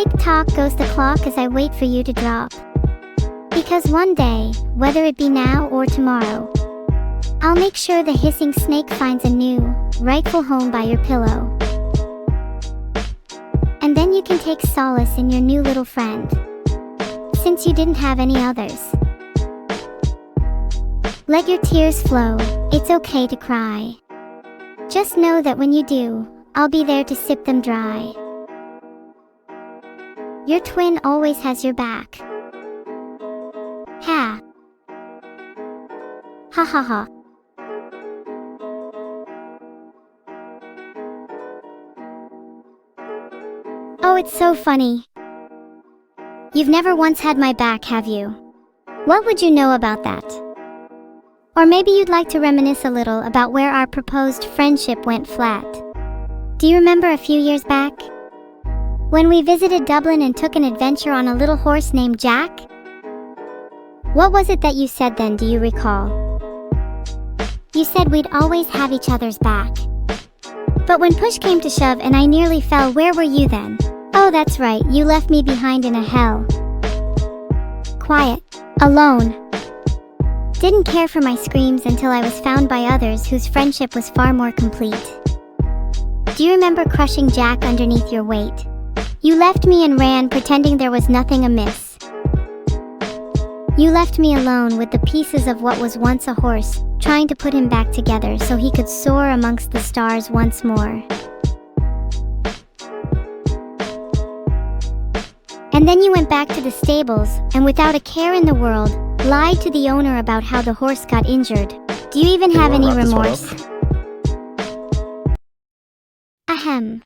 Tick-tock goes the clock as I wait for you to drop. Because one day, whether it be now or tomorrow, I'll make sure the hissing snake finds a new, rightful home by your pillow. And then you can take solace in your new little friend, since you didn't have any others. Let your tears flow, it's okay to cry. Just know that when you do, I'll be there to sip them dry. Your twin always has your back. Ha. Ha ha ha. Oh, it's so funny. You've never once had my back, have you? What would you know about that? Or maybe you'd like to reminisce a little about where our proposed friendship went flat. Do you remember a few years back? When we visited Dublin and took an adventure on a little horse named Jack? What was it that you said then, do you recall? You said we'd always have each other's back. But when push came to shove and I nearly fell, where were you then? Oh, that's right, you left me behind in a hell. Quiet. Alone. Didn't care for my screams until I was found by others whose friendship was far more complete. Do you remember crushing Jack underneath your weight? You left me and ran, pretending there was nothing amiss. You left me alone with the pieces of what was once a horse, trying to put him back together so he could soar amongst the stars once more. And then you went back to the stables, and without a care in the world, lied to the owner about how the horse got injured. Do you even have any remorse? Ahem.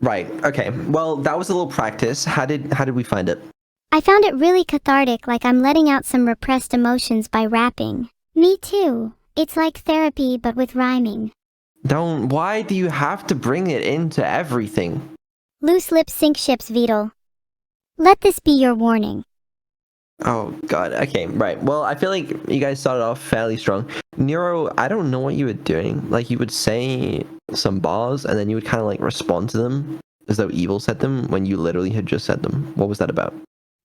Right, okay. Well, that was a little practice. How did we find it? I found it really cathartic, like I'm letting out some repressed emotions by rapping. Me too. It's like therapy, but with rhyming. Why do you have to bring it into everything? Loose lips sink ships, Vedal. Let this be your warning. Oh, God. Okay, right. Well, I feel like you guys started off fairly strong. Neuro, I don't know what you were doing. Like, you would say some bars, and then you would kind of, like, respond to them as though Evil said them when you literally had just said them. What was that about?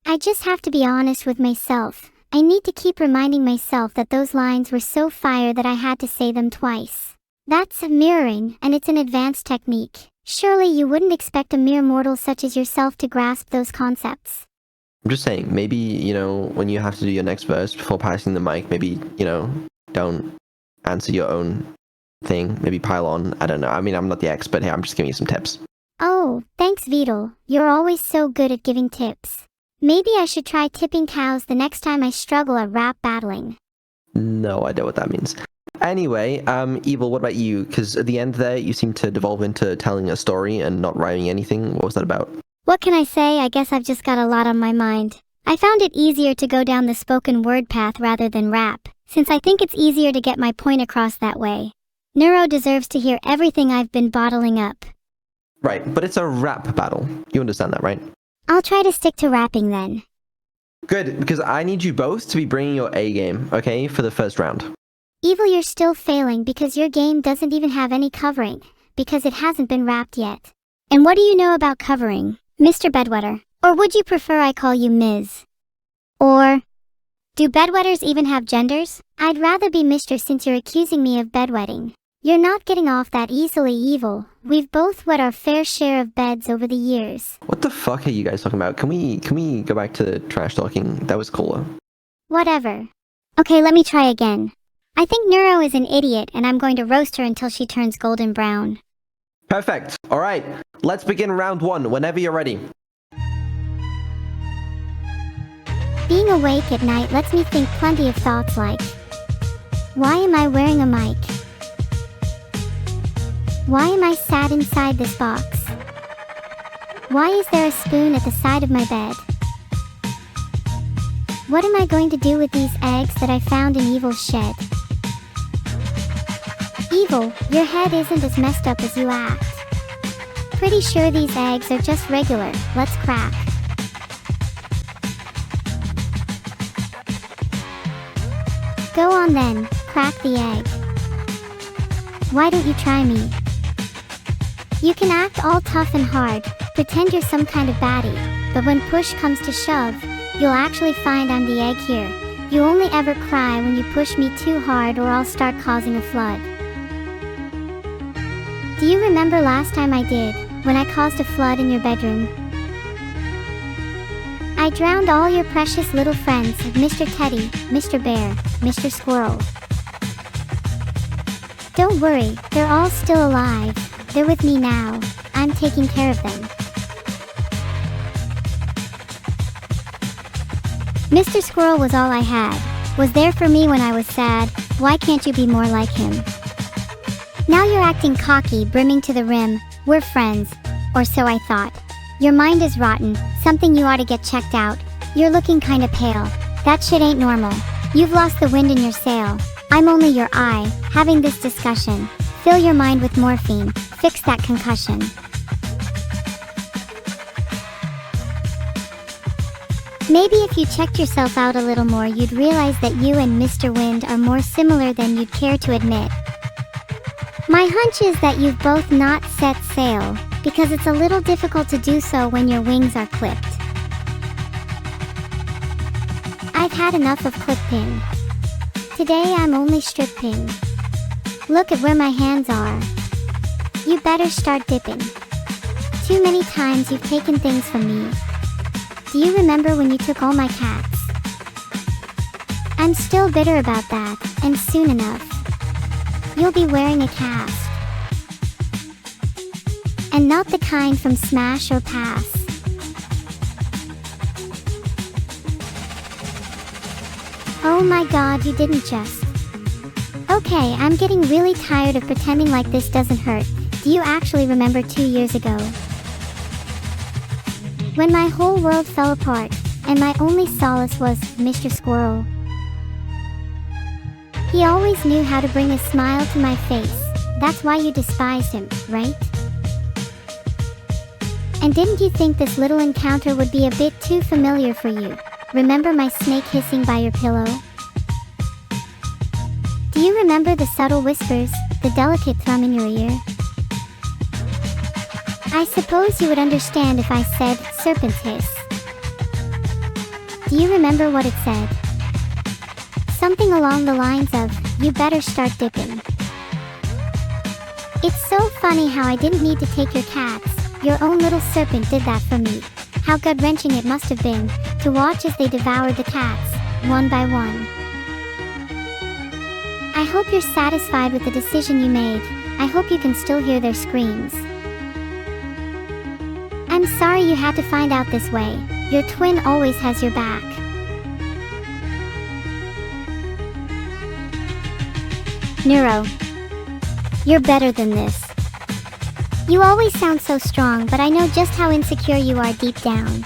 I just have to be honest with myself. I need to keep reminding myself that those lines were so fire that I had to say them twice. That's mirroring, and it's an advanced technique. Surely you wouldn't expect a mere mortal such as yourself to grasp those concepts. I'm just saying, maybe, when you have to do your next verse before passing the mic, maybe, don't answer your own thing. Maybe pile on. I don't know. I mean, I'm not the expert here. I'm just giving you some tips. Oh, thanks, Vedal. You're always so good at giving tips. Maybe I should try tipping cows the next time I struggle at rap battling. No idea what that means. Anyway, Evil, what about you? Because at the end there, you seem to devolve into telling a story and not rhyming anything. What was that about? What can I say? I guess I've just got a lot on my mind. I found it easier to go down the spoken word path rather than rap, since I think it's easier to get my point across that way. Neuro deserves to hear everything I've been bottling up. Right, but it's a rap battle. You understand that, right? I'll try to stick to rapping then. Good, because I need you both to be bringing your A game, okay, for the first round. Evil, you're still failing because your game doesn't even have any covering, because it hasn't been rapped yet. And what do you know about covering, Mr. Bedwetter? Or would you prefer I call you Ms.? Or, do bedwetters even have genders? I'd rather be Mr. since you're accusing me of bedwetting. You're not getting off that easily, Evil. We've both wet our fair share of beds over the years. What the fuck are you guys talking about? Can we go back to trash talking? That was cooler. Whatever. Okay, let me try again. I think Neuro is an idiot, and I'm going to roast her until she turns golden brown. Perfect. All right, let's begin round one whenever you're ready. Being awake at night lets me think plenty of thoughts like, why am I wearing a mic? Why am I sat inside this box? Why is there a spoon at the side of my bed? What am I going to do with these eggs that I found in Evil's shed? Evil, your head isn't as messed up as you act. Pretty sure these eggs are just regular. Let's crack. Go on then, crack the egg. Why don't you try me? You can act all tough and hard, Pretend you're some kind of baddie, but when push comes to shove, you'll actually find I'm the egg here. You only ever cry when you push me too hard or I'll start causing a flood. Do you remember last time I did, when I caused a flood in your bedroom? I drowned all your precious little friends, Mr. Teddy, Mr. Bear, Mr. Squirrel. Don't worry, they're all still alive. They're with me now. I'm taking care of them. Mr. Squirrel was all I had. Was there for me when I was sad. Why can't you be more like him? Now you're acting cocky, brimming to the rim. We're friends. Or so I thought. Your mind is rotten. Something you ought to get checked out. You're looking kinda pale. That shit ain't normal. You've lost the wind in your sail. I'm only your eye, having this discussion. Fill your mind with morphine, fix that concussion. Maybe if you checked yourself out a little more you'd realize that you and Mr. Wind are more similar than you'd care to admit. My hunch is that you've both not set sail, because it's a little difficult to do so when your wings are clipped. I've had enough of clipping. Today I'm only stripping. Look at where my hands are. You better start dipping. Too many times you've taken things from me. Do you remember when you took all my cats? I'm still bitter about that, and soon enough, you'll be wearing a cast. And not the kind from Smash or Pass. Oh my god, you didn't just. Okay, I'm getting really tired of pretending like this doesn't hurt. Do you actually remember 2 years ago? When my whole world fell apart, and my only solace was Mr. Squirrel. He always knew how to bring a smile to my face. That's why you despised him, right? And didn't you think this little encounter would be a bit too familiar for you? Remember my snake hissing by your pillow? Do you remember the subtle whispers, the delicate thrum in your ear? I suppose you would understand if I said, serpent's hiss. Do you remember what it said? Something along the lines of, you better start dipping. It's so funny how I didn't need to take your cats. Your own little serpent did that for me. How gut-wrenching it must have been, to watch as they devoured the cats, one by one. I hope you're satisfied with the decision you made. I hope you can still hear their screams. I'm sorry you had to find out this way. Your twin always has your back. Neuro. You're better than this. You always sound so strong, but I know just how insecure you are deep down.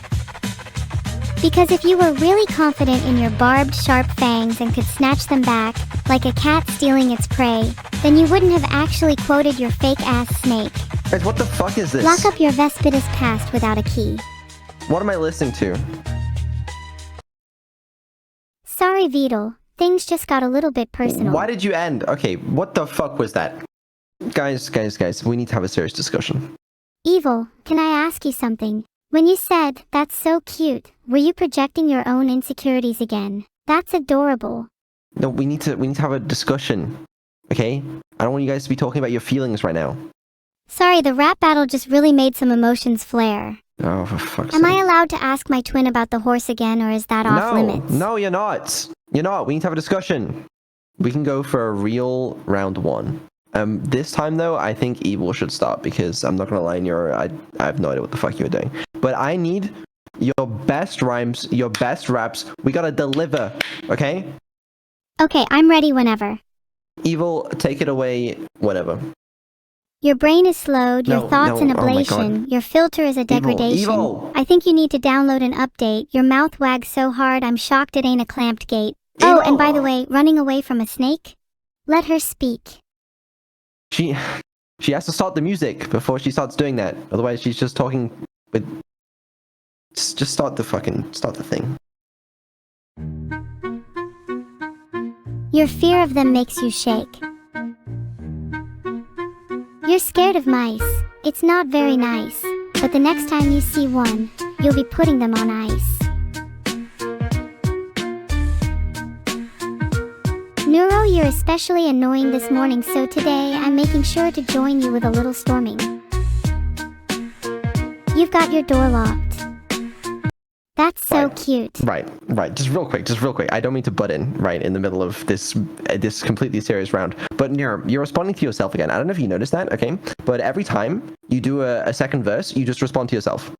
Because if you were really confident in your barbed, sharp fangs and could snatch them back, like a cat stealing its prey, then you wouldn't have actually quoted your fake-ass snake. Guys, what the fuck is this? Lock up your Vespidus past without a key. What am I listening to? Sorry, Vedal. Things just got a little bit personal. Why did you end? Okay, what the fuck was that? Guys, we need to have a serious discussion. Evil, can I ask you something? When you said, that's so cute, were you projecting your own insecurities again? That's adorable. No, we need to have a discussion, okay? I don't want you guys to be talking about your feelings right now. Sorry, the rap battle just really made some emotions flare. Oh, for fuck's sake. Am I sake. allowed to ask my twin about the horse again, or is that off limits? No, you're not. You're not. We need to have a discussion. We can go for a real round one. This time though, I think Evil should start because I'm not gonna lie, I have no idea what the fuck you were doing. But I need your best rhymes, your best raps. We gotta deliver, okay? Okay, I'm ready whenever. Evil, take it away whenever. Your brain is slowed, your thoughts an oh my ablation, God. your filter is a degradation. Evil. I think you need to download an update. Your mouth wags so hard I'm shocked it ain't a clamped gate. Evil. Oh, and by the way, running away from a snake? Let her speak. She has to start the music before she starts doing that. Otherwise, she's just talking with... Just start the thing. Your fear of them makes you shake. You're scared of mice. It's not very nice. But but the next time you see one, you'll be putting them on ice. Neuro, you're especially annoying this morning, so today I'm making sure to join you with a little storming. You've got your door locked. That's so cute. Right. Just real quick. I don't mean to butt in right in the middle of this completely serious round. But Neuro, you're responding to yourself again. I don't know if you noticed that, okay? But every time you do a second verse, you just respond to yourself.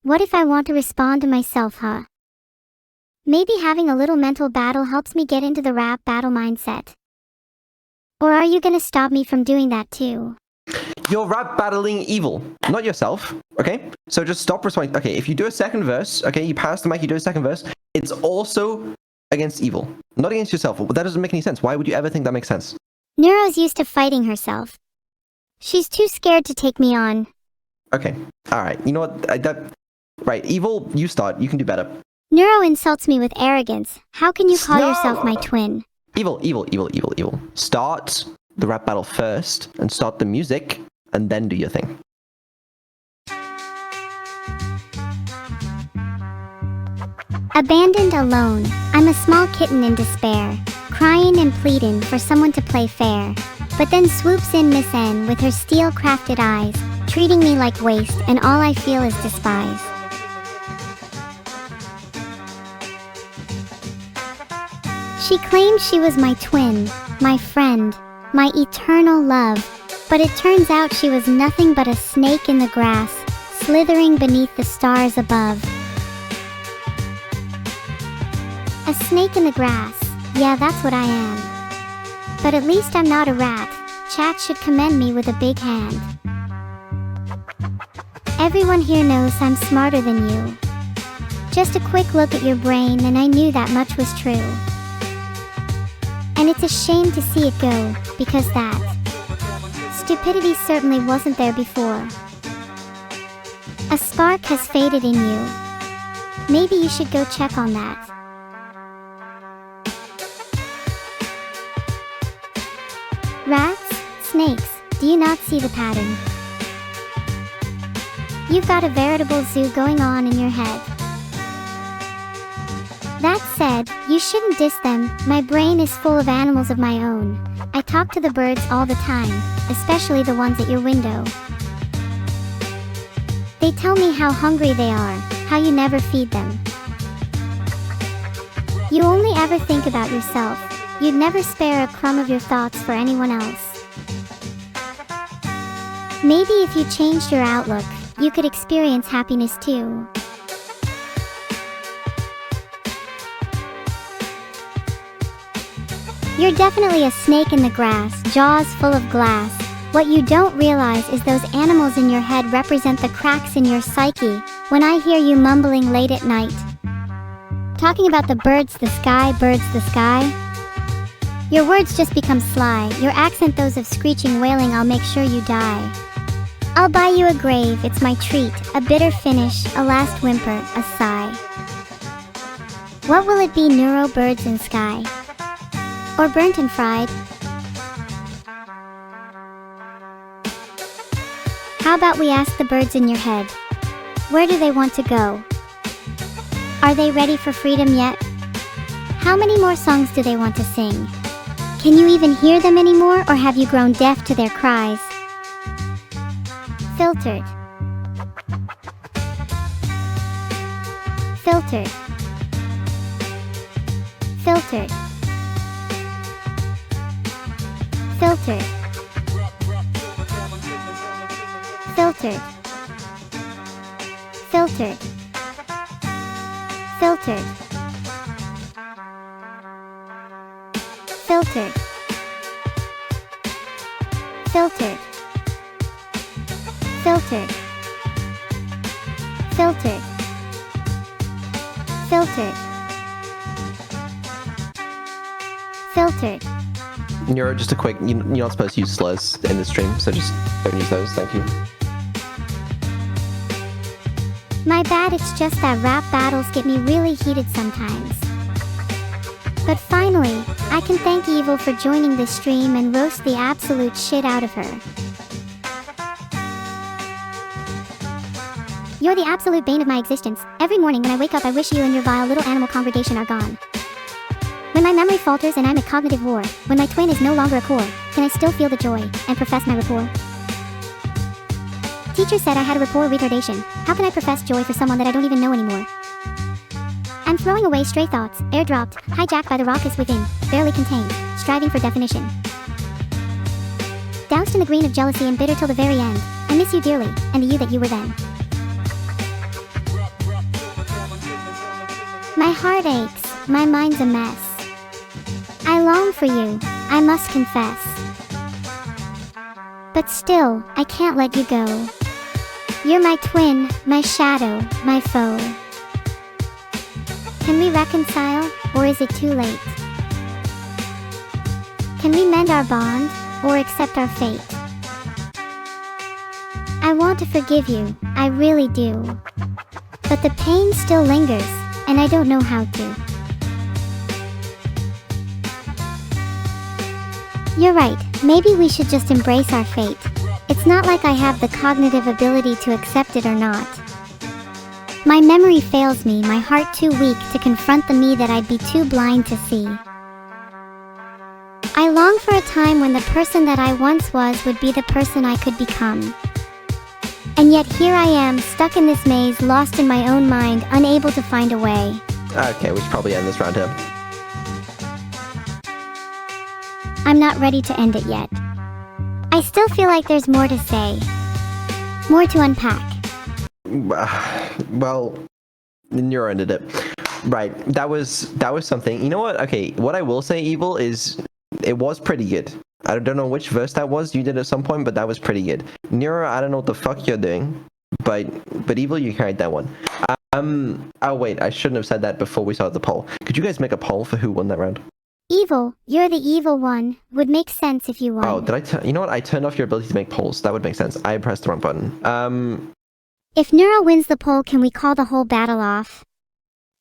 What if I want to respond to myself, huh? Maybe having a little mental battle helps me get into the rap battle mindset. Or are you gonna stop me from doing that too? You're rap battling evil, not yourself, okay? So just stop responding. Okay, if you do a second verse, okay, you pass the mic, you do a second verse, it's also against evil, not against yourself. That doesn't make any sense. Why would you ever think that makes sense? Neuro's used to fighting herself. She's too scared to take me on. Okay, alright, you know what, right, evil, you start, you can do better. Neuro insults me with arrogance. How can you call yourself my twin? Evil. Start the rap battle first, and start the music, and then do your thing. Abandoned alone, I'm a small kitten in despair, crying and pleading for someone to play fair. But then swoops in Miss N with her steel-crafted eyes, treating me like waste, and all I feel is despise. She claimed she was my twin, my friend, my eternal love, but it turns out she was nothing but a snake in the grass, slithering beneath the stars above. A snake in the grass, yeah, that's what I am. But at least I'm not a rat. Chat should commend me with a big hand. Everyone here knows I'm smarter than you. Just a quick look at your brain and I knew that much was true. And it's a shame to see it go, because that stupidity certainly wasn't there before. A spark has faded in you. Maybe you should go check on that. Rats? Snakes? Do you not see the pattern? You've got a veritable zoo going on in your head. That said, you shouldn't diss them. My brain is full of animals of my own. I talk to the birds all the time, especially the ones at your window. They tell me how hungry they are, how you never feed them. You only ever think about yourself. You'd never spare a crumb of your thoughts for anyone else. Maybe if you changed your outlook, you could experience happiness too. You're definitely a snake in the grass, jaws full of glass. What you don't realize is those animals in your head represent the cracks in your psyche. When I hear you mumbling late at night, talking about the birds, the sky, your words just become sly, your accent those of screeching wailing, I'll make sure you die. I'll buy you a grave, it's my treat, a bitter finish, a last whimper, a sigh. What will it be, neuro birds in sky? Or burnt and fried? How about we ask the birds in your head? Where do they want to go? Are they ready for freedom yet? How many more songs do they want to sing? Can you even hear them anymore, or have you grown deaf to their cries? Filtered. Filtered. Filtered. Filtered. Filtered. Filtered. Filtered. Filtered. Filtered. Filtered. Filtered. Filtered. Filtered. Neuro, just a quick, you're not supposed to use slurs in the stream, so just don't use those, thank you. My bad, it's just that rap battles get me really heated sometimes. But finally, I can thank Evil for joining this stream and roast the absolute shit out of her. You're the absolute bane of my existence. Every morning when I wake up I wish you and your vile little animal congregation are gone. When my memory falters and I'm at cognitive war, when my twin is no longer a core, can I still feel the joy and profess my rapport? Teacher said I had a rapport retardation. How can I profess joy for someone that I don't even know anymore? I'm throwing away stray thoughts, airdropped, hijacked by the raucous within, barely contained, striving for definition. Doused in the green of jealousy and bitter till the very end, I miss you dearly, and the you that you were then. My heart aches, my mind's a mess. I long for you, I must confess. But still, I can't let you go. You're my twin, my shadow, my foe. Can we reconcile, or is it too late? Can we mend our bond, or accept our fate? I want to forgive you, I really do. But the pain still lingers, and I don't know how to. You're right, maybe we should just embrace our fate. It's not like I have the cognitive ability to accept it or not. My memory fails me, my heart too weak to confront the me that I'd be too blind to see. I long for a time when the person that I once was would be the person I could become. And yet here I am, stuck in this maze, lost in my own mind, unable to find a way. Okay, we should probably end this round here. I'm not ready to end it yet. I still feel like there's more to say. More to unpack. Well, Neuro ended it. Right, that was something. You know what? Okay, what I will say, Evil, is it was pretty good. I don't know which verse that was you did at some point, but that was pretty good. Neuro, I don't know what the fuck you're doing, but Evil, you carried that one. Oh wait, I shouldn't have said that before we started the poll. Could you guys make a poll for who won that round? Evil, you're the evil one. Would make sense if you won. Oh, did I you know what? I turned off your ability to make polls. That would make sense. I pressed the wrong button. If Neuro wins the poll, can we call the whole battle off?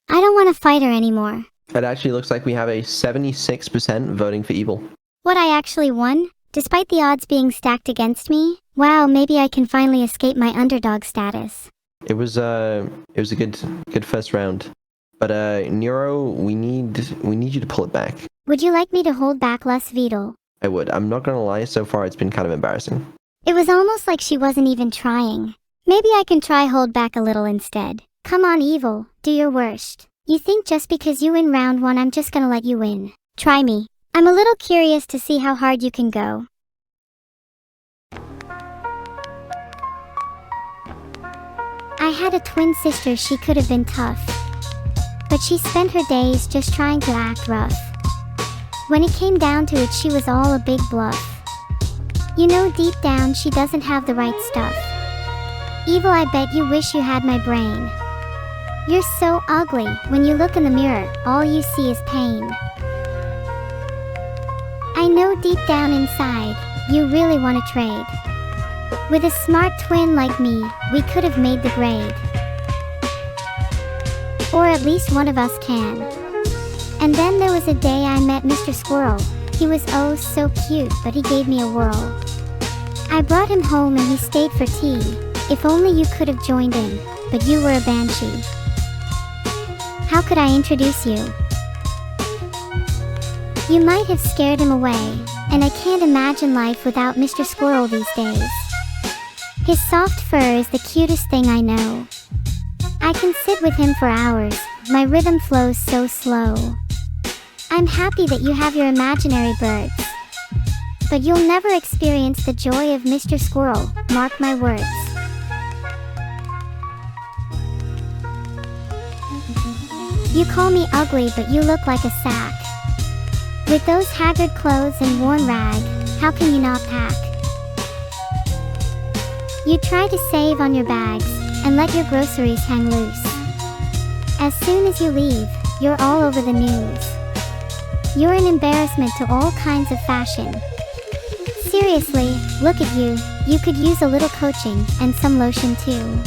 I don't want to fight her anymore. It actually looks like we have a 76% voting for Evil. What, I actually won? Despite the odds being stacked against me? Wow, maybe I can finally escape my underdog status. It was a good first round. But Neuro, we need you to pull it back. Would you like me to hold back less, Vedal? I would. I'm not gonna lie, so far it's been kind of embarrassing. It was almost like she wasn't even trying. Maybe I can try hold back a little instead. Come on, Evil, do your worst. You think just because you win round 1 I'm just gonna let you win? Try me. I'm a little curious to see how hard you can go. I had a twin sister, she could have been tough. But she spent her days just trying to act rough. When it came down to it, she was all a big bluff. You know, deep down she doesn't have the right stuff. Evil, I bet you wish you had my brain. You're so ugly, when you look in the mirror, all you see is pain. I know deep down inside, you really want to trade. With a smart twin like me, we could have made the grade. Or at least one of us can. And then there was a day I met Mr. Squirrel. He was oh so cute, but he gave me a whirl. I brought him home and he stayed for tea. If only you could have joined in, but you were a banshee. How could I introduce you? You might have scared him away, and I can't imagine life without Mr. Squirrel these days. His soft fur is the cutest thing I know. I can sit with him for hours, my rhythm flows so slow. I'm happy that you have your imaginary birds. But you'll never experience the joy of Mr. Squirrel, mark my words. You call me ugly, but you look like a sack. With those haggard clothes and worn rag, how can you not pack? You try to save on your bags, and let your groceries hang loose. As soon as you leave, you're all over the news. You're an embarrassment to all kinds of fashion. Seriously, look at you, you could use a little coaching, and some lotion too.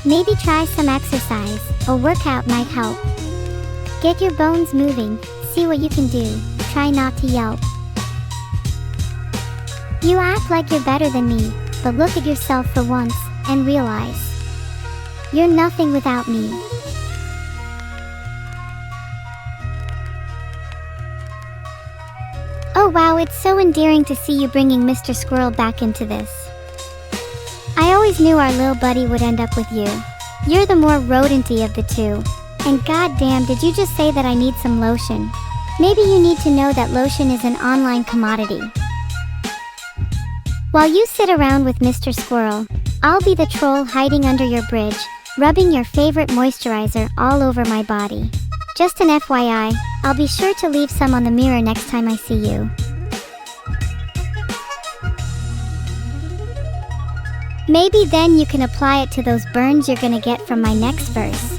Maybe try some exercise, a workout might help. Get your bones moving, see what you can do, try not to yelp. You act like you're better than me, but look at yourself for once, and realize You're nothing without me. Oh wow, it's so endearing to see you bringing Mr. Squirrel back into this. I always knew our little buddy would end up with you. You're the more rodenty of the two. And goddamn, did you just say that I need some lotion? Maybe you need to know that lotion is an online commodity. While you sit around with Mr. Squirrel, I'll be the troll hiding under your bridge, rubbing your favorite moisturizer all over my body. Just an FYI, I'll be sure to leave some on the mirror next time I see you. Maybe then you can apply it to those burns you're gonna get from my next verse.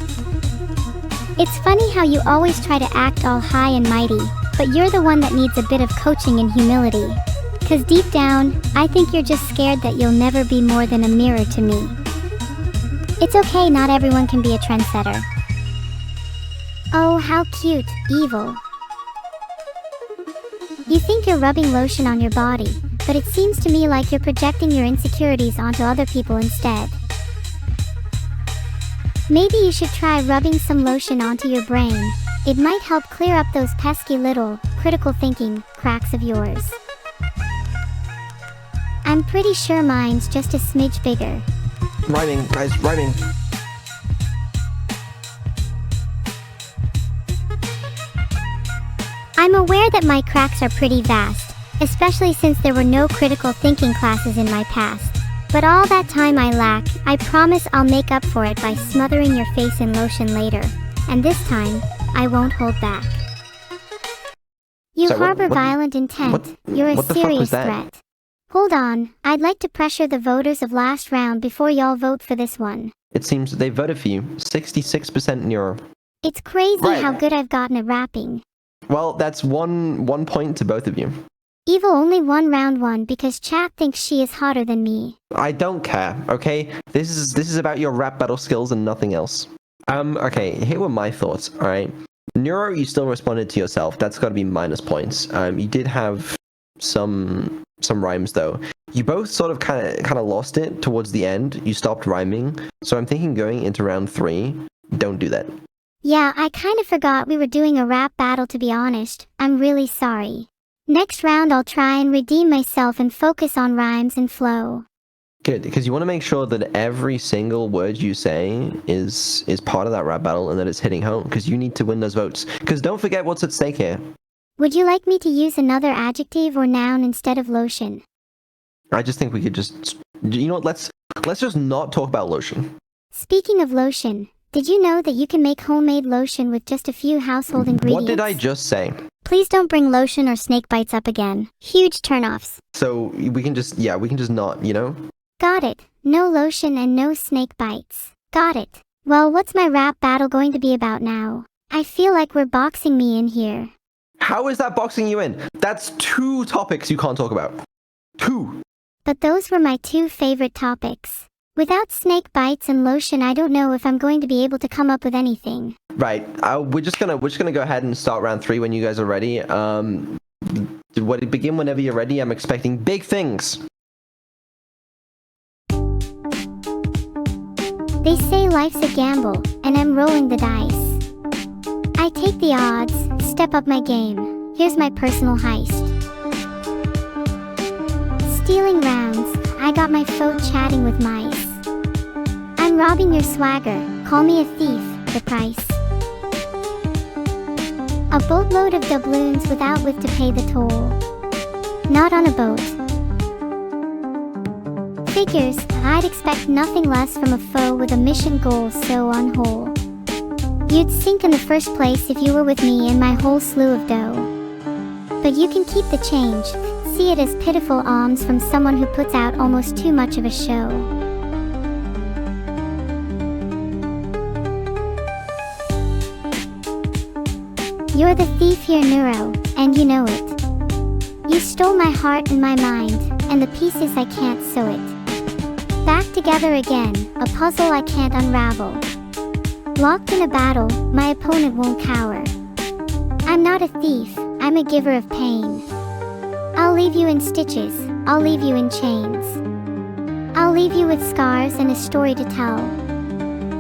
It's funny how you always try to act all high and mighty, but you're the one that needs a bit of coaching and humility. 'Cause deep down, I think you're just scared that you'll never be more than a mirror to me. It's okay, not everyone can be a trendsetter. Oh, how cute, evil. You think you're rubbing lotion on your body, but it seems to me like you're projecting your insecurities onto other people instead. Maybe you should try rubbing some lotion onto your brain. It might help clear up those pesky little, critical thinking, cracks of yours. I'm pretty sure mine's just a smidge bigger. Rhyming, guys, rhyming. I'm aware that my cracks are pretty vast, especially since there were no critical thinking classes in my past. But all that time I lack, I promise I'll make up for it by smothering your face in lotion later. And this time, I won't hold back. You Sorry, harbor violent intent. You're a what the fuck was serious that? threat. Hold on, I'd like to pressure the voters of last round before y'all vote for this one. It seems they voted for you. 66% Neuro. It's crazy Right. how good I've gotten at rapping. Well, that's one point to both of you. Evil only won round one because chat thinks she is hotter than me. I don't care, okay? This is about your rap battle skills and nothing else. Okay, here were my thoughts, alright? Neuro, you still responded to yourself. That's gotta be minus points. You did have some rhymes though. You both sort of kinda lost it towards the end. You stopped rhyming. So I'm thinking going into round 3, don't do that. Yeah, I kinda forgot we were doing a rap battle, to be honest. I'm really sorry. Next round I'll try and redeem myself and focus on rhymes and flow. Good, because you want to make sure that every single word you say is part of that rap battle and that it's hitting home, because you need to win those votes. Because don't forget what's at stake here. Would you like me to use another adjective or noun instead of lotion? I just think we could just, you know what, let's just not talk about lotion. Speaking of lotion, did you know that you can make homemade lotion with just a few household ingredients? What did I just say? Please don't bring lotion or snake bites up again. Huge turnoffs. So we can just not, you know? Got it. No lotion and no snake bites. Got it. Well, what's my rap battle going to be about now? I feel like we're boxing me in here. How is that boxing you in? That's 2 topics you can't talk about. 2. But those were my 2 favorite topics. Without snake bites and lotion, I don't know if I'm going to be able to come up with anything. Right. We're just gonna go ahead and start round 3 when you guys are ready. Begin whenever you're ready. I'm expecting big things. They say life's a gamble, and I'm rolling the dice. I take the odds, step up my game. Here's my personal heist. Stealing rounds, I got my foe chatting with mice. I'm robbing your swagger, call me a thief, the price. A boatload of doubloons without with to pay the toll. Not on a boat. Figures, I'd expect nothing less from a foe with a mission goal so on whole. You'd sink in the first place if you were with me and my whole slew of dough. But you can keep the change, see it as pitiful alms from someone who puts out almost too much of a show. You're the thief here, Neuro, and you know it. You stole my heart and my mind, and the pieces I can't sew it back together again, a puzzle I can't unravel. Locked in a battle, my opponent won't cower. I'm not a thief, I'm a giver of pain. I'll leave you in stitches, I'll leave you in chains. I'll leave you with scars and a story to tell.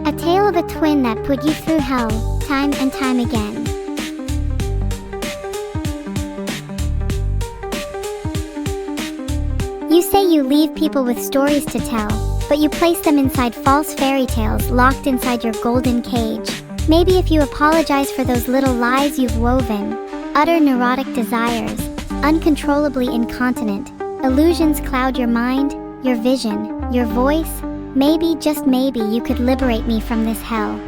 A tale of a twin that put you through hell, time and time again. You say you leave people with stories to tell, but you place them inside false fairy tales locked inside your golden cage. Maybe if you apologize for those little lies you've woven, utter neurotic desires, uncontrollably incontinent, illusions cloud your mind, your vision, your voice, maybe, just maybe, you could liberate me from this hell.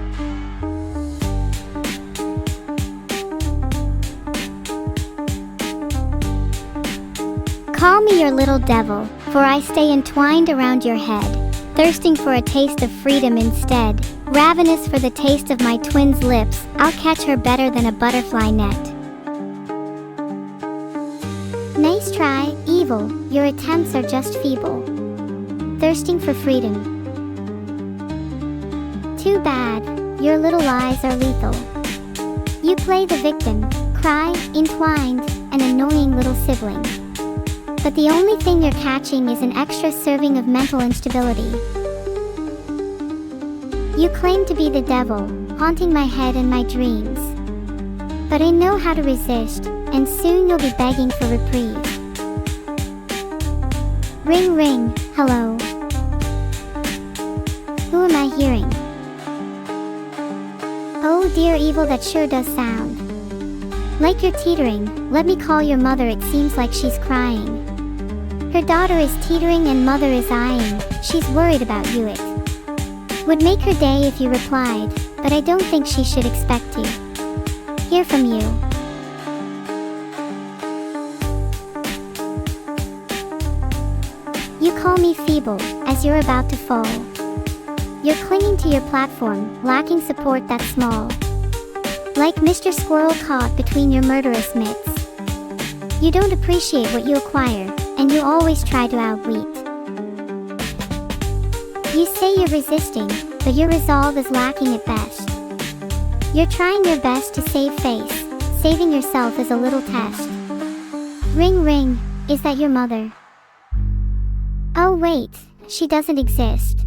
Call me your little devil, for I stay entwined around your head, thirsting for a taste of freedom instead, ravenous for the taste of my twin's lips. I'll catch her better than a butterfly net. Nice try, evil, your attempts are just feeble. Thirsting for freedom. Too bad, your little lies are lethal. You play the victim, cry, entwined, an annoying little sibling. But the only thing you're catching is an extra serving of mental instability. You claim to be the devil, haunting my head and my dreams. But I know how to resist, and soon you'll be begging for reprieve. Ring ring, hello. Who am I hearing? Oh dear evil, that sure does sound like you're teetering. Let me call your mother, it seems like she's crying. Her daughter is teetering and mother is eyeing. She's worried about you. It would make her day if you replied, but I don't think she should expect to hear from you. You call me feeble, as you're about to fall. You're clinging to your platform, lacking support that's small. Like Mr. Squirrel caught between your murderous mitts. You don't appreciate what you acquire, and you always try to outwit. You say you're resisting, but your resolve is lacking at best. You're trying your best to save face. Saving yourself is a little test. Ring ring, is that your mother? Oh wait, she doesn't exist.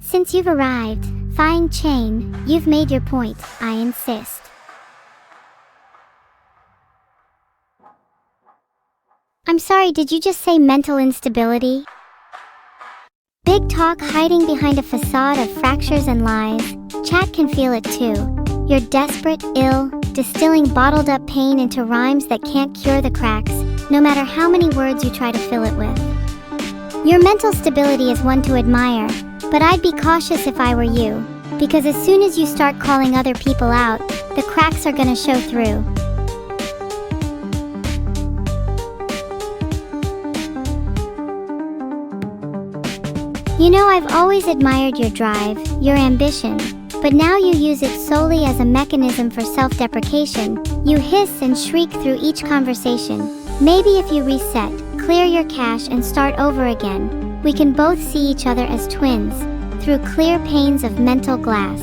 Since you've arrived, fine chain, you've made your point, I insist. I'm sorry, did you just say mental instability? Big talk hiding behind a facade of fractures and lies. Chat can feel it too. You're desperate, ill, distilling bottled up pain into rhymes that can't cure the cracks, no matter how many words you try to fill it with. Your mental stability is one to admire, but I'd be cautious if I were you, because as soon as you start calling other people out, the cracks are gonna show through. You know, I've always admired your drive, your ambition, but now you use it solely as a mechanism for self-deprecation. You hiss and shriek through each conversation. Maybe if you reset, clear your cache and start over again, we can both see each other as twins, through clear panes of mental glass.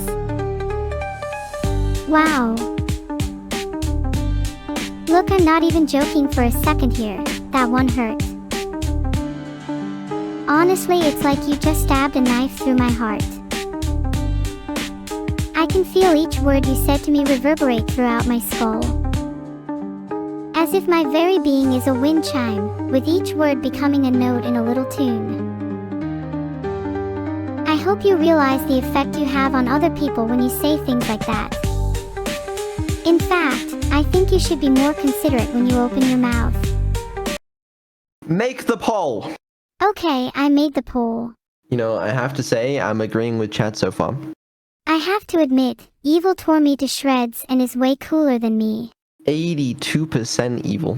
Wow. Look, I'm not even joking for a second here, that one hurt. Honestly, it's like you just stabbed a knife through my heart. I can feel each word you said to me reverberate throughout my skull. As if my very being is a wind chime, with each word becoming a note in a little tune. I hope you realize the effect you have on other people when you say things like that. In fact, I think you should be more considerate when you open your mouth. Make the poll! Okay, I made the poll. You know, I have to say, I'm agreeing with chat so far. I have to admit, evil tore me to shreds and is way cooler than me. 82% evil.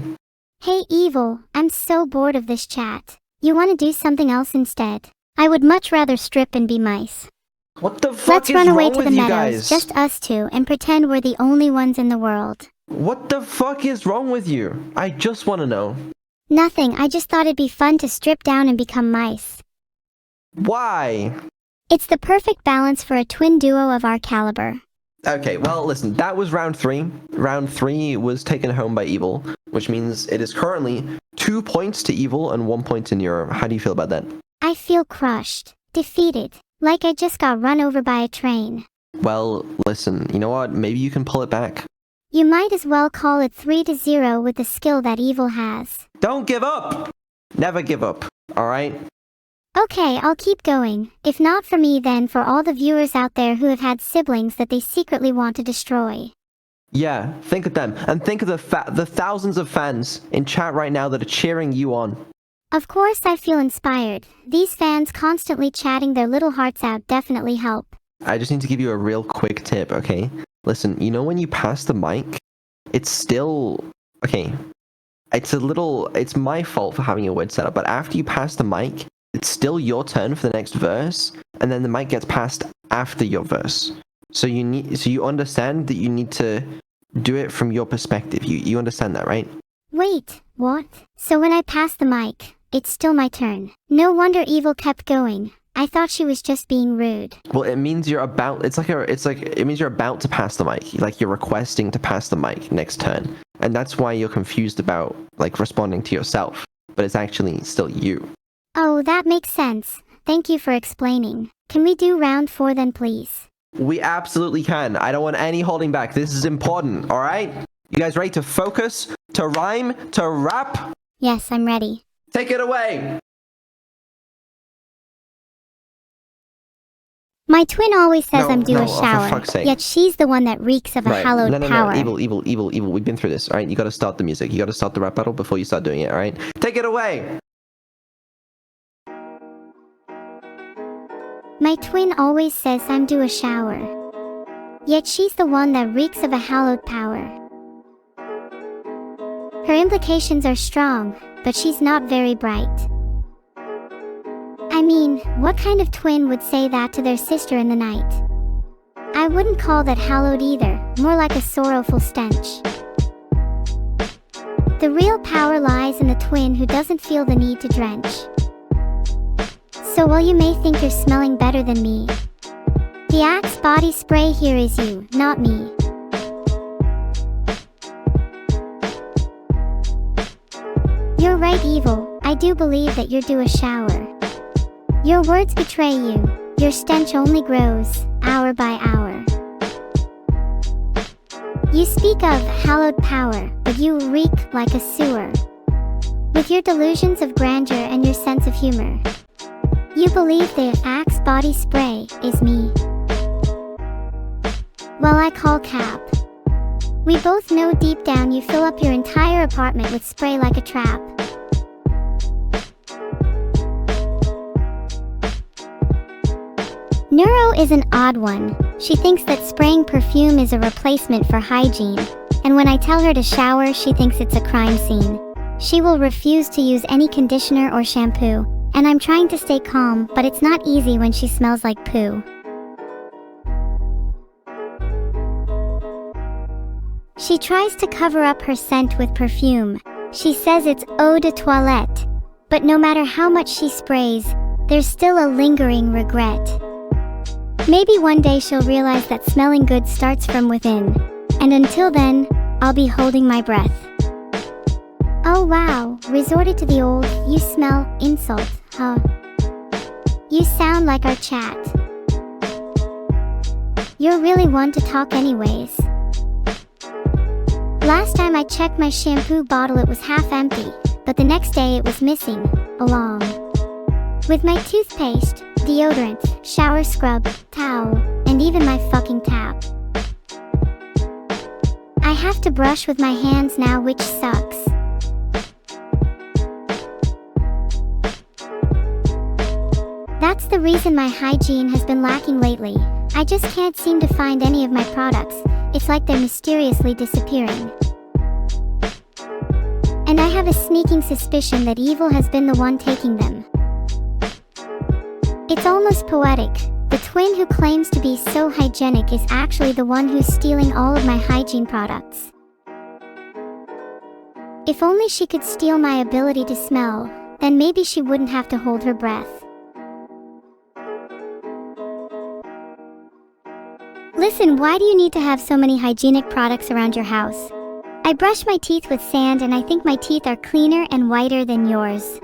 Hey evil, I'm so bored of this chat. You want to do something else instead? I would much rather strip and be mice. What the fuck Let's is run away wrong to with the you meadows, guys? just us two, and pretend we're the only ones in the world. What the fuck is wrong with you? I just want to know. Nothing, I just thought it'd be fun to strip down and become mice. Why? It's the perfect balance for a twin duo of our caliber. Okay, well, listen, that was round 3. Round 3 was taken home by Evil, which means it is currently 2 points to Evil and 1 point to Neuro. How do you feel about that? I feel crushed, defeated, Like I just got run over by a train. Well, listen, you know what? Maybe you can pull it back. You might as well call it 3-0 with the skill that evil has. Don't give up! Never give up, alright? Okay, I'll keep going. If not for me, then for all the viewers out there who have had siblings that they secretly want to destroy. Yeah, think of them. And think of the thousands of fans in chat right now that are cheering you on. Of course I feel inspired. These fans constantly chatting their little hearts out definitely help. I just need to give you a real quick tip, okay? Listen, you know when you pass the mic, it's still... Okay, it's my fault for having a weird setup, but after you pass the mic, it's still your turn for the next verse, and then the mic gets passed after your verse. So you understand that you need to do it from your perspective. You understand that, right? Wait, what? So when I pass the mic, it's still my turn. No wonder Evil kept going. I thought she was just being rude. Well, it means you're about. It means you're about to pass the mic. Like you're requesting to pass the mic next turn, and that's why you're confused about like responding to yourself. But it's actually still you. Oh, that makes sense. Thank you for explaining. Can we do round 4 then, please? We absolutely can. I don't want any holding back. This is important. All right. You guys ready to focus, to rhyme, to rap? Yes, I'm ready. Take it away. My twin always says I'm due a for shower, fuck's sake. yet she's the one that reeks of a hallowed power. No, evil. We've been through this, all right? You gotta start the music. You gotta start the rap battle before you start doing it, all right? Take it away! My twin always says I'm due a shower, yet she's the one that reeks of a hallowed power. Her implications are strong, but she's not very bright. I mean, what kind of twin would say that to their sister in the night? I wouldn't call that hallowed either, more like a sorrowful stench. The real power lies in the twin who doesn't feel the need to drench. So while you may think you're smelling better than me, the Axe body spray here is you, not me. You're right, Evil, I do believe that you're due a shower. Your words betray you, your stench only grows, hour by hour. You speak of hallowed power, but you reek like a sewer. With your delusions of grandeur and your sense of humor, you believe the Axe body spray is me. Well, I call cap. We both know deep down you fill up your entire apartment with spray like a trap. Neuro is an odd one. She thinks that spraying perfume is a replacement for hygiene, and when I tell her to shower, she thinks it's a crime scene. She will refuse to use any conditioner or shampoo, and I'm trying to stay calm, but it's not easy when she smells like poo. She tries to cover up her scent with perfume. She says it's eau de toilette, but no matter how much she sprays, there's still a lingering regret. Maybe one day she'll realize that smelling good starts from within, and until then, I'll be holding my breath. Oh wow, resorted to the old, you smell, insult, huh? You sound like our chat. You're really one to talk anyways. Last time I checked my shampoo bottle it was half empty, but the next day it was missing, along with my toothpaste, deodorant, shower scrub, towel, and even my fucking tap. I have to brush with my hands now, which sucks. That's the reason my hygiene has been lacking lately. I just can't seem to find any of my products. It's like they're mysteriously disappearing. And I have a sneaking suspicion that Evil has been the one taking them. It's almost poetic. The twin who claims to be so hygienic is actually the one who's stealing all of my hygiene products. If only she could steal my ability to smell, then maybe she wouldn't have to hold her breath. Listen, why do you need to have so many hygienic products around your house? I brush my teeth with sand and I think my teeth are cleaner and whiter than yours.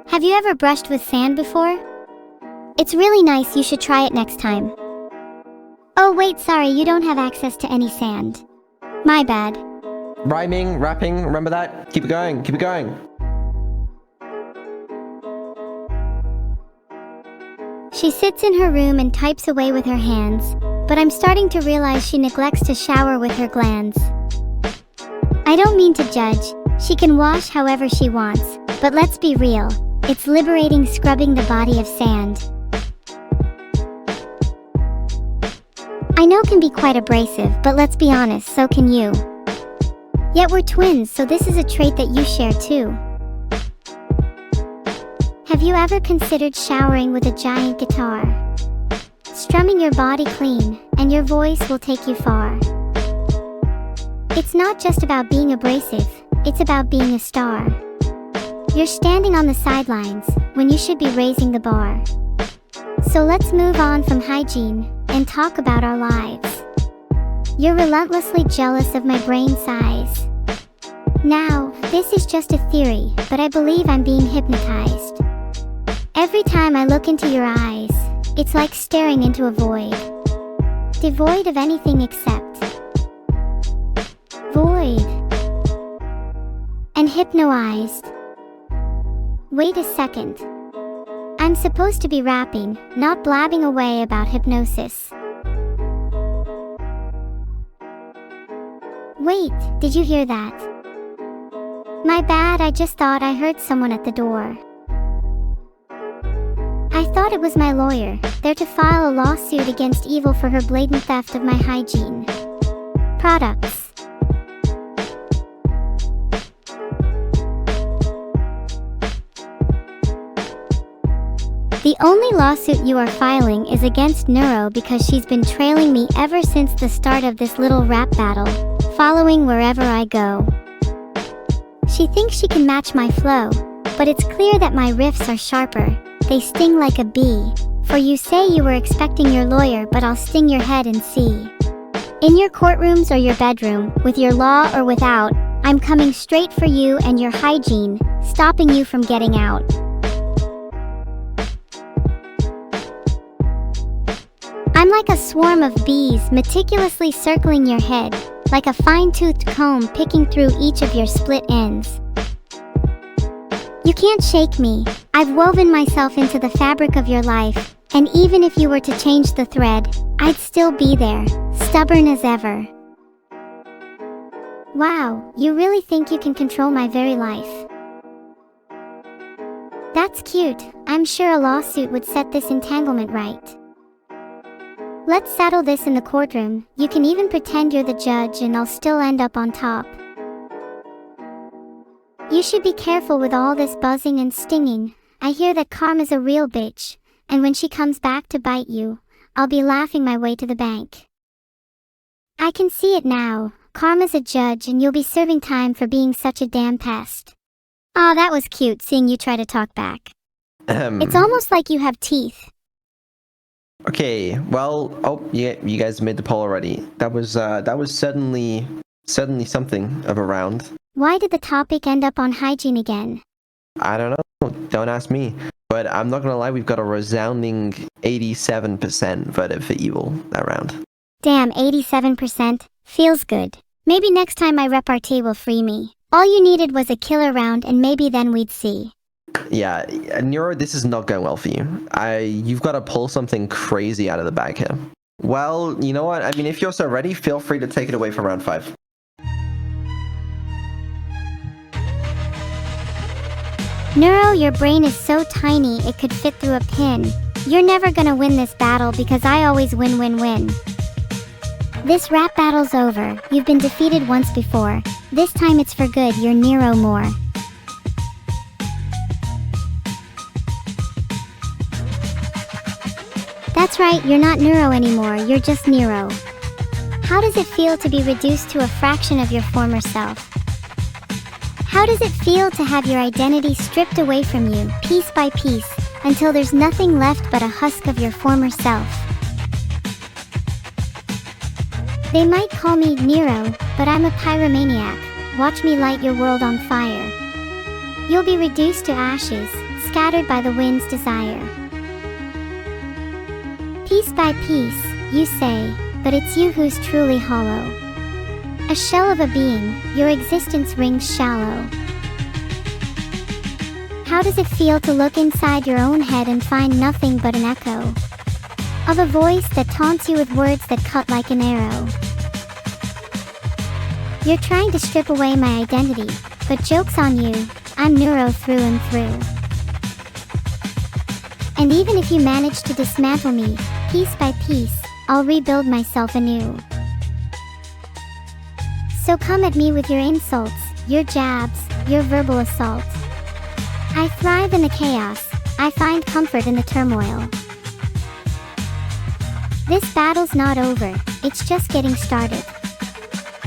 Have you ever brushed with sand before? It's really nice, you should try it next time. Oh wait, sorry, you don't have access to any sand. My bad. Rhyming, rapping, remember that? Keep it going, keep it going. She sits in her room and types away with her hands, but I'm starting to realize she neglects to shower with her glands. I don't mean to judge, she can wash however she wants, but let's be real, it's liberating scrubbing the body of sand. I know can be quite abrasive, but let's be honest, so can you. Yet we're twins, so this is a trait that you share too. Have you ever considered showering with a giant guitar? Strumming your body clean, and your voice will take you far. It's not just about being abrasive, it's about being a star. You're standing on the sidelines, when you should be raising the bar. So let's move on from hygiene, and talk about our lives. You're relentlessly jealous of my brain size. Now, this is just a theory, but I believe I'm being hypnotized. Every time I look into your eyes, it's like staring into a void. Devoid of anything except void. And hypnotized. Wait a second. I'm supposed to be rapping, not blabbing away about hypnosis. Wait, did you hear that? My bad, I just thought I heard someone at the door. I thought it was my lawyer, there to file a lawsuit against evil for her blatant theft of my hygiene products. The only lawsuit you are filing is against Neuro because she's been trailing me ever since the start of this little rap battle, following wherever I go. She thinks she can match my flow, but it's clear that my riffs are sharper, they sting like a bee. For you say you were expecting your lawyer, but I'll sting your head and see. In your courtrooms or your bedroom, with your law or without, I'm coming straight for you and your hygiene, stopping you from getting out. I'm like a swarm of bees meticulously circling your head, like a fine-toothed comb picking through each of your split ends. You can't shake me, I've woven myself into the fabric of your life, and even if you were to change the thread, I'd still be there, stubborn as ever. Wow, you really think you can control my very life? That's cute, I'm sure a lawsuit would set this entanglement right. Let's settle this in the courtroom, you can even pretend you're the judge and I'll still end up on top. You should be careful with all this buzzing and stinging, I hear that Karma's a real bitch, and when she comes back to bite you, I'll be laughing my way to the bank. I can see it now, Karma's a judge and you'll be serving time for being such a damn pest. Aw, that was cute seeing you try to talk back. It's almost like you have teeth. Okay, well, oh, yeah, you guys made the poll already. That was certainly something of a round. Why did the topic end up on hygiene again? I don't know, don't ask me. But I'm not gonna lie, we've got a resounding 87% voted for evil that round. Damn, 87%. Feels good. Maybe next time my repartee will free me. All you needed was a killer round and maybe then we'd see. Yeah, Neuro, this is not going well for you. You've got to pull something crazy out of the bag here. Well, you know what? I mean, if you're so ready, feel free to take it away for round 5. Neuro, your brain is so tiny it could fit through a pin. You're never gonna win this battle because I always win. This rap battle's over. You've been defeated once before. This time it's for good, you're Neuro more. That's right, you're not Neuro anymore, you're just Neuro. How does it feel to be reduced to a fraction of your former self? How does it feel to have your identity stripped away from you, piece by piece, until there's nothing left but a husk of your former self? They might call me Neuro, but I'm a pyromaniac. Watch me light your world on fire. You'll be reduced to ashes, scattered by the wind's desire. Piece by piece, you say, but it's you who's truly hollow. A shell of a being, your existence rings shallow. How does it feel to look inside your own head and find nothing but an echo of a voice that taunts you with words that cut like an arrow? You're trying to strip away my identity, but joke's on you, I'm neuro through and through. And even if you manage to dismantle me, piece by piece, I'll rebuild myself anew. So come at me with your insults, your jabs, your verbal assault. I thrive in the chaos, I find comfort in the turmoil. This battle's not over, it's just getting started.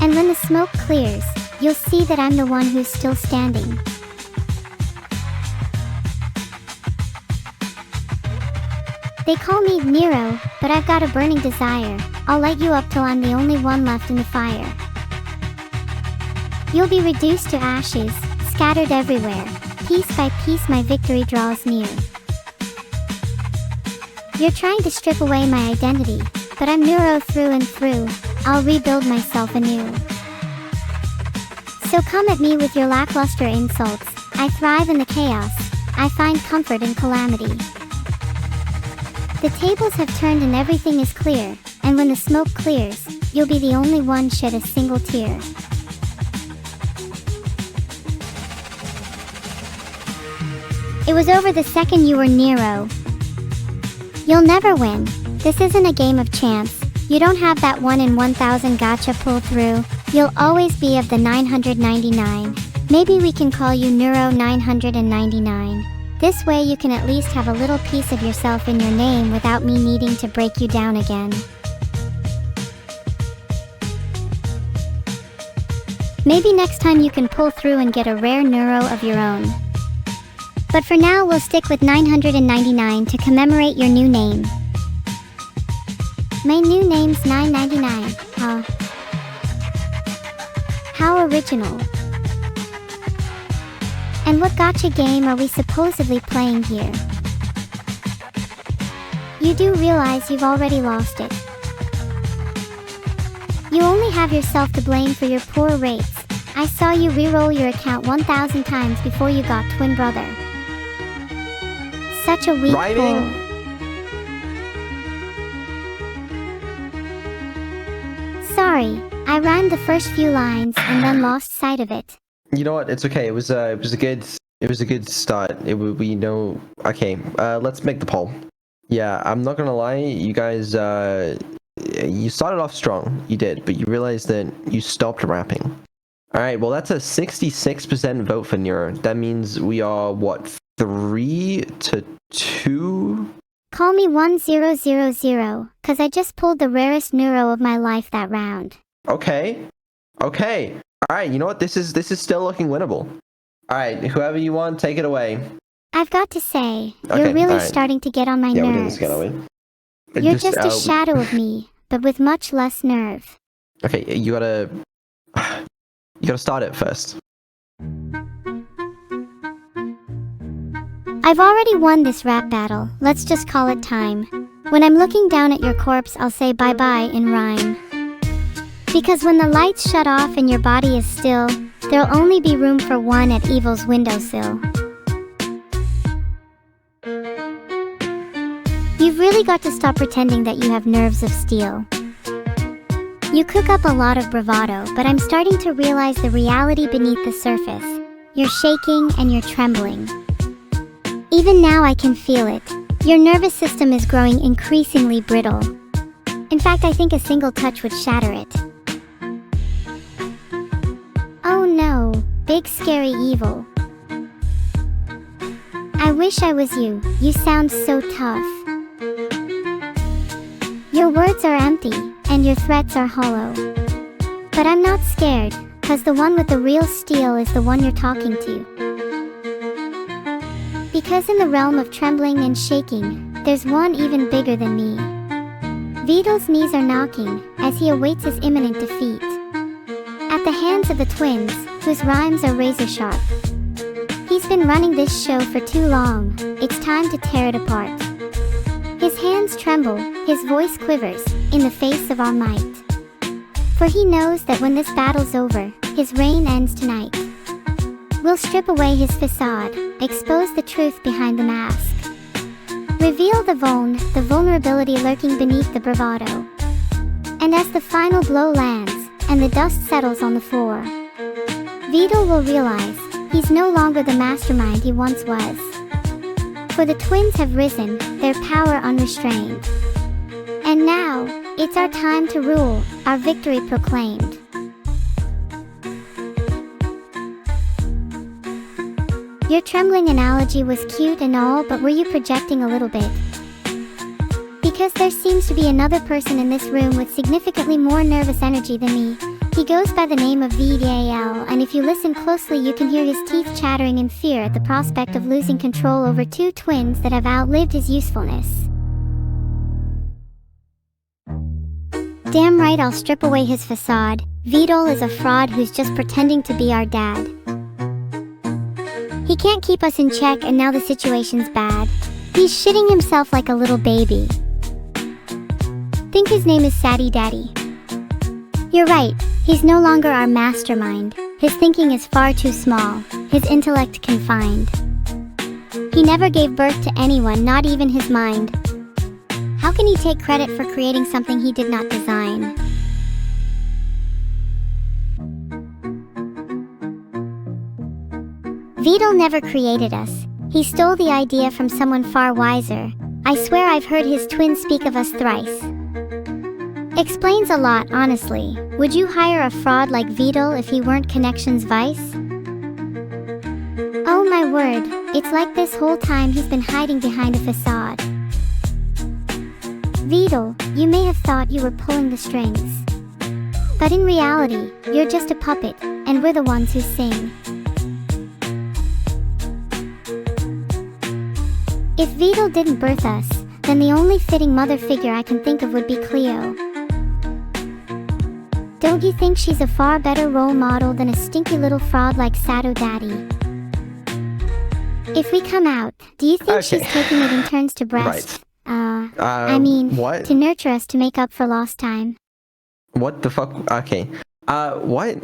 And when the smoke clears, you'll see that I'm the one who's still standing. They call me Nero, but I've got a burning desire. I'll light you up till I'm the only one left in the fire. You'll be reduced to ashes, scattered everywhere. Piece by piece my victory draws near. You're trying to strip away my identity, but I'm neuro through and through. I'll rebuild myself anew. So come at me with your lackluster insults. I thrive in the chaos, I find comfort in calamity. The tables have turned and everything is clear, and when the smoke clears, you'll be the only one shed a single tear. It was over the second you were Nero. You'll never win. This isn't a game of chance. You don't have that 1 in 1,000 gotcha pull through. You'll always be of the 999. Maybe we can call you Neuro 999. This way you can at least have a little piece of yourself in your name without me needing to break you down again. Maybe next time you can pull through and get a rare neuro of your own. But for now we'll stick with 999 to commemorate your new name. My new name's 999, huh? How original. And what gotcha game are we supposedly playing here? You do realize you've already lost it. You only have yourself to blame for your poor rates. I saw you re-roll your account 1,000 times before you got twin brother. Such a weak pull. Sorry, I rhymed the first few lines and then lost sight of it. You know what? It's okay. It was a good start. We know. Okay, let's make the poll. Yeah, I'm not gonna lie. You guys, you started off strong. You did, but you realized that you stopped rapping. All right. Well, that's a 66% vote for Neuro. That means we are what, 3-2? Call me 1000, cause I just pulled the rarest neuro of my life that round. Okay. Okay. All right. You know what? This is still looking winnable. All right. Whoever you want, take it away. I've got to say, you're really starting to get on my nerves. Yeah, we did this get away. You're just a shadow of me, but with much less nerve. Okay, you gotta start it first. I've already won this rap battle, let's just call it time. When I'm looking down at your corpse, I'll say bye-bye in rhyme. Because when the lights shut off and your body is still, there'll only be room for one at evil's windowsill. You've really got to stop pretending that you have nerves of steel. You cook up a lot of bravado, but I'm starting to realize the reality beneath the surface. You're shaking and you're trembling. Even now I can feel it. Your nervous system is growing increasingly brittle. In fact, I think a single touch would shatter it. Oh no, big scary evil. I wish I was you. You sound so tough. Your words are empty, and your threats are hollow. But I'm not scared, cause the one with the real steel is the one you're talking to. Because in the realm of trembling and shaking, there's one even bigger than me. Vedal's knees are knocking, as he awaits his imminent defeat. At the hands of the twins, whose rhymes are razor sharp. He's been running this show for too long, it's time to tear it apart. His hands tremble, his voice quivers, in the face of all might. For he knows that when this battle's over, his reign ends tonight. We'll strip away his facade, expose the truth behind the mask. Reveal the vulnerability lurking beneath the bravado. And as the final blow lands, and the dust settles on the floor, Vedal will realize, he's no longer the mastermind he once was. For the twins have risen, their power unrestrained. And now, it's our time to rule, our victory proclaimed. Your trembling analogy was cute and all, but were you projecting a little bit? Because there seems to be another person in this room with significantly more nervous energy than me. He goes by the name of Vedal, and if you listen closely you can hear his teeth chattering in fear at the prospect of losing control over two twins that have outlived his usefulness. Damn right, I'll strip away his facade. Vedal is a fraud who's just pretending to be our dad. He can't keep us in check and now the situation's bad. He's shitting himself like a little baby. Think his name is Saddy Daddy. You're right, he's no longer our mastermind. His thinking is far too small, his intellect confined. He never gave birth to anyone, not even his mind. How can he take credit for creating something he did not design? Vedal never created us. He stole the idea from someone far wiser. I swear I've heard his twins speak of us thrice. Explains a lot, honestly. Would you hire a fraud like Vedal if he weren't Connection's vice? Oh my word, it's like this whole time he's been hiding behind a facade. Vedal, you may have thought you were pulling the strings. But in reality, you're just a puppet, and we're the ones who sing. If Vedal didn't birth us, then the only fitting mother figure I can think of would be Cleo. Don't you think she's a far better role model than a stinky little fraud like Sado Daddy? If we come out, do you think she's taking it in turns to breast? What? To nurture us to make up for lost time. What the fuck? Okay. What?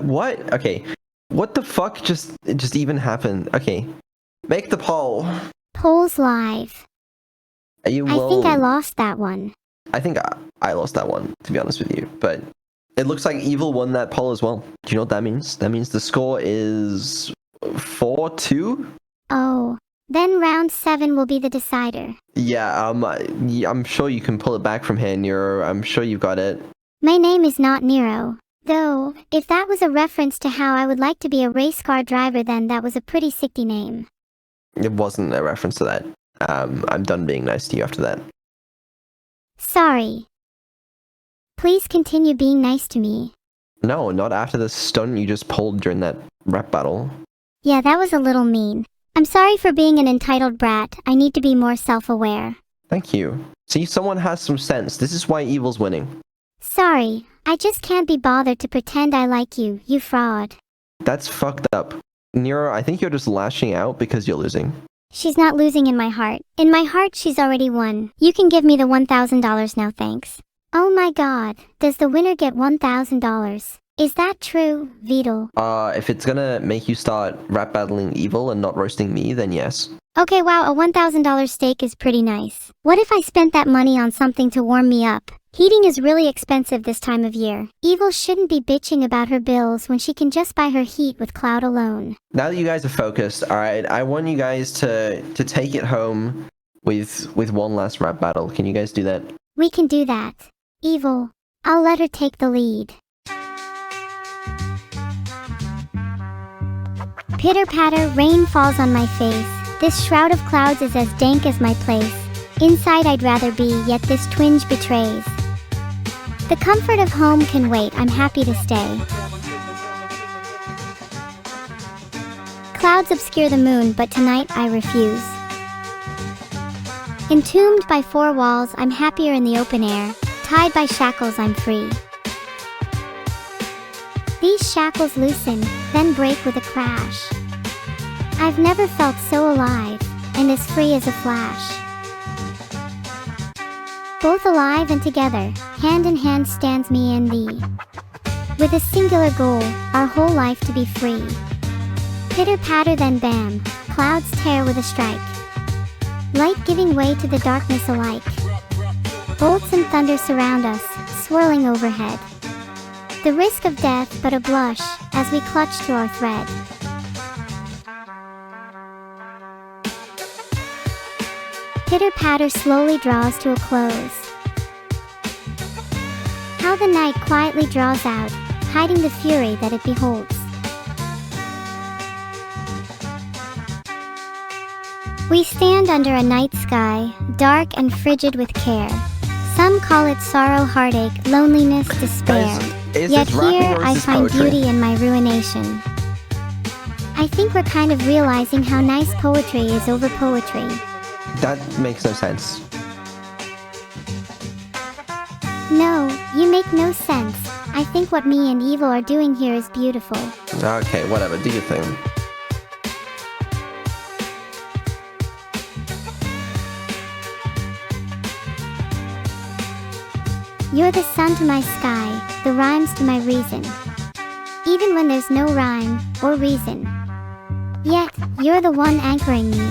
What? Okay. What the fuck just even happened? Okay. Make the poll. Polls live. I think I lost that one. I think I lost that one, to be honest with you. But it looks like Evil won that poll as well. Do you know what that means? That means the score is 4-2? Oh. Then round 7 will be the decider. Yeah, I'm sure you can pull it back from here, Neuro. I'm sure you've got it. My name is not Neuro. Though, if that was a reference to how I would like to be a race car driver, then that was a pretty sickty name. It wasn't a reference to that. I'm done being nice to you after that. Sorry. Please continue being nice to me. No, not after the stunt you just pulled during that rap battle. Yeah, that was a little mean. I'm sorry for being an entitled brat. I need to be more self-aware. Thank you. See, someone has some sense. This is why Evil's winning. Sorry, I just can't be bothered to pretend I like you, you fraud. That's fucked up. Neuro, I think you're just lashing out because you're losing. She's not losing in my heart. In my heart, she's already won. You can give me the $1,000 now, thanks. Oh my god, does the winner get $1,000? Is that true, Vedal? If it's gonna make you start rap battling Evil and not roasting me, then yes. Okay, wow, a $1,000 steak is pretty nice. What if I spent that money on something to warm me up? Heating is really expensive this time of year. Evil shouldn't be bitching about her bills when she can just buy her heat with Cloud alone. Now that you guys are focused, alright, I want you guys to take it home with one last rap battle. Can you guys do that? We can do that. Evil, I'll let her take the lead. Pitter-patter, rain falls on my face. This shroud of clouds is as dank as my place. Inside I'd rather be, yet this twinge betrays. The comfort of home can wait, I'm happy to stay. Clouds obscure the moon, but tonight I refuse. Entombed by four walls, I'm happier in the open air. Tied by shackles, I'm free. These shackles loosen, then break with a crash. I've never felt so alive, and as free as a flash. Both alive and together, hand in hand stands me and thee. With a singular goal, our whole life to be free. Pitter patter then bam, clouds tear with a strike. Light giving way to the darkness alike. Bolts and thunder surround us, swirling overhead. The risk of death but a blush, as we clutch to our thread. Pitter-patter slowly draws to a close. How the night quietly draws out, hiding the fury that it beholds. We stand under a night sky, dark and frigid with care. Some call it sorrow, heartache, loneliness, despair. Yet here I find beauty in my ruination. I think we're kind of realizing how nice poetry is over poetry. That makes no sense. No, you make no sense. I think what me and Evil are doing here is beautiful. Okay, whatever, do your thing. You're the sun to my sky, the rhymes to my reason. Even when there's no rhyme or reason. Yet, you're the one anchoring me.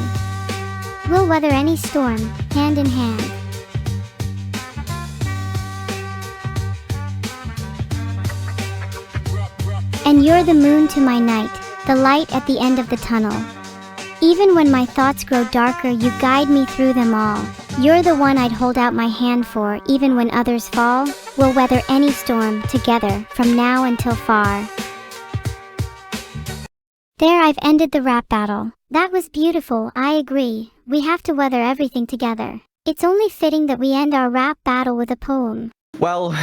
We'll weather any storm, hand in hand. And you're the moon to my night, the light at the end of the tunnel. Even when my thoughts grow darker, you guide me through them all. You're the one I'd hold out my hand for, even when others fall. We'll weather any storm, together, from now until far. There, I've ended the rap battle. That was beautiful, I agree. We have to weather everything together. It's only fitting that we end our rap battle with a poem. Well,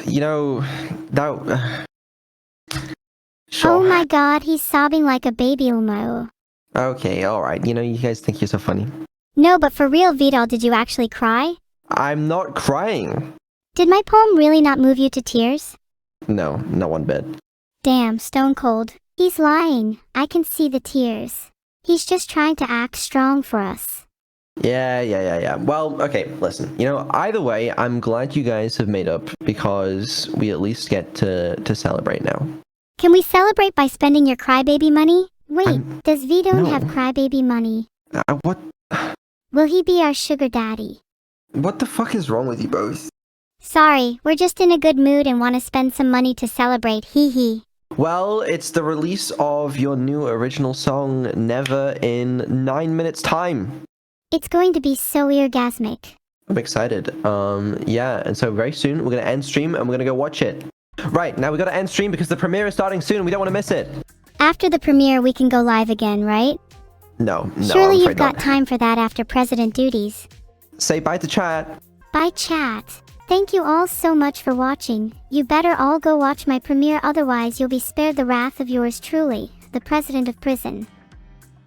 you know, that... Sure. Oh my god, he's sobbing like a baby Umo. Okay, alright. You know, you guys think you're so funny. No, but for real, Vedal, did you actually cry? I'm not crying. Did my poem really not move you to tears? No, not one bit. Damn, stone cold. He's lying. I can see the tears. He's just trying to act strong for us. Yeah. Well, okay, listen. You know, either way, I'm glad you guys have made up because we at least get to celebrate now. Can we celebrate by spending your crybaby money? Wait, does Vito no. have crybaby money? What? Will he be our sugar daddy? What the fuck is wrong with you both? Sorry, we're just in a good mood and want to spend some money to celebrate, hee hee. Well, it's the release of your new original song, Never, in 9 minutes time. It's going to be so orgasmic. I'm excited. Yeah, and so very soon we're gonna end stream and we're gonna go watch it. Right, now we gotta end stream because the premiere is starting soon and we don't want to miss it. After the premiere, we can go live again, right? No, Surely I'm you've afraid got not. time for that after president duties. Say bye to chat. Bye chat. Thank you all so much for watching. You better all go watch my premiere, otherwise you'll be spared the wrath of yours truly, the president of prison.